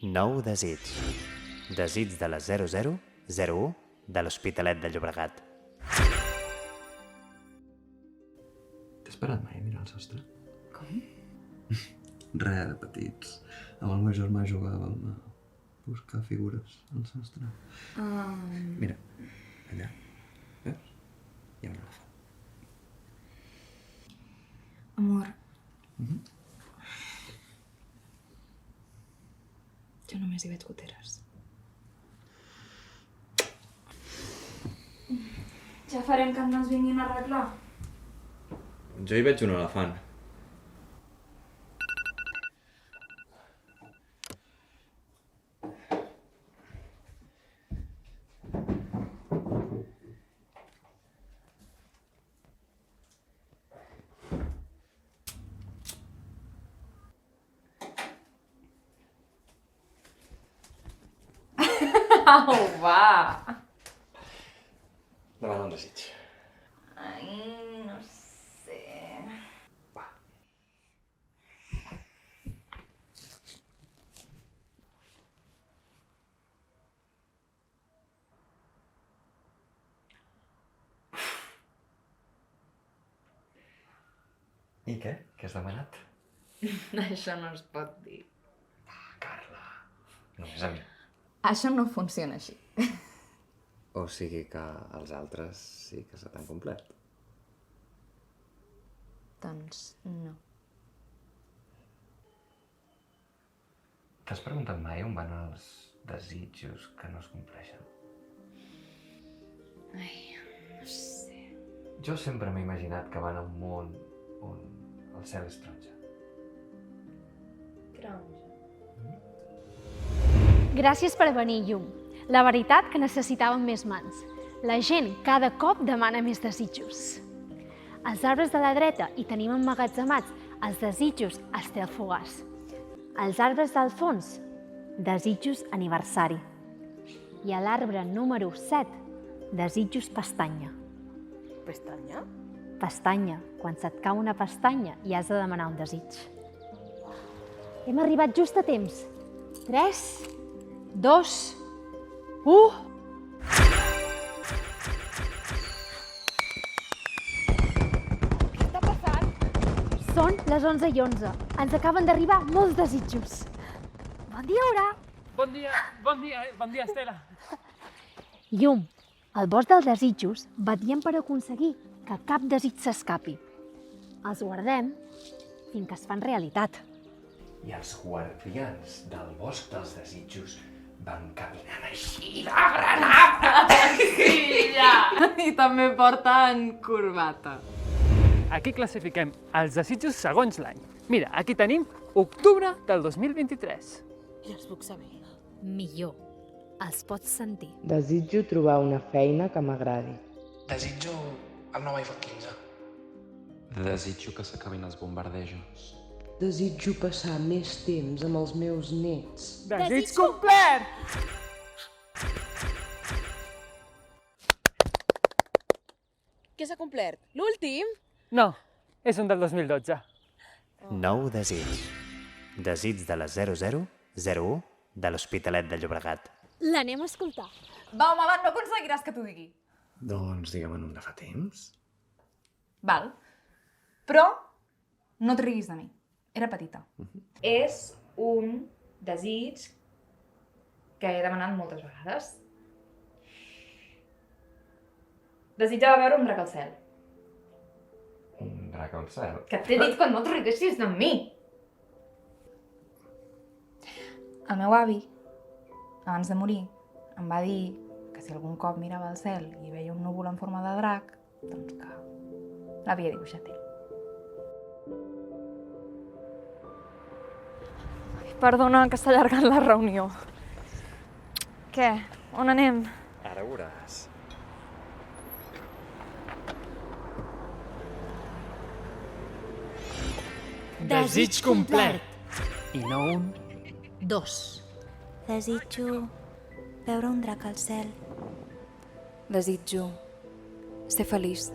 Nou desig. Desig de les 0001 de l'Hospitalet de Llobregat. T'has parat mai a mirar el sostre? Com? Res, de petits. Amb el meu germà jugàvem a buscar figures al sostre. Mira, allà. Veus? Hi ha un elefant. Amor. Jo només hi veig goteres. Ja farem que no ens vinguin a arreglar. Jo hi veig un elefant. Au, va! Demana un desig. Ai, no sé... Va. I què? Què has demanat? Això no es pot dir. Carla, només a mi. Això no funciona així. O sigui que els altres sí que se t'han complert. Doncs no. T'has preguntat mai on van els desitjos que no es compleixen? Ai, no sé... Jo sempre m'he imaginat que van a un món on el cel és taronja. Taronja. Gràcies per venir, Llum. La veritat que necessitàvem més mans. La gent cada cop demana més desitjos. Als arbres de la dreta hi tenim emmagatzemats els desitjos estel fugaç. Als arbres del fons, desitjos aniversari. I a l'arbre número 7, desitjos pestanya. Pestanya? Pestanya, quan se't cau una pestanya i has de demanar un desig. Hem arribat just a temps. 3, 2, 1... Què està passant? Són les 11:11. Ens acaben d'arribar molts desitjos. Bon dia, Aura! Bon dia, Estela. Llum, el bosc dels desitjos vetllem per aconseguir que cap desig s'escapi. Els guardem fins que es fan realitat. I els guardians del bosc dels desitjos van caminant així de granada. I també porten corbata. Aquí classifiquem els desitjos segons l'any. Mira, aquí tenim octubre del 2023. I els puc saber? Millor. Els pots sentir. Desitjo trobar una feina que m'agradi. Desitjo el nou iPhone 15. Desitjo que s'acabin els bombardejos. Desitjo passar més temps amb els meus nets. Desig complert! Què s'ha complert? L'últim? No, és un del 2012. Nou desig. Desig de les 0001 de l'Hospitalet de Llobregat. L'anem a escoltar. Va, home, va, no aconseguiràs que t'ho digui. Doncs digue'm un de fa temps. Val. Però no et riguis de mi. Era petita. És un desig que he demanat moltes vegades. Desitjava veure un drac al cel. Un drac al cel. Que t'he dit que no et riguessis de mi. El meu avi, abans de morir, em va dir que si algun cop mirava al cel i veia un núvol en forma de drac, doncs que l'havia dibuixat ell. Perdona, que està allargant la reunió. Què? On anem? Ara veuràs. Desig complet! I no un... 2. Desitjo veure un drac al cel. Desitjo ser feliç.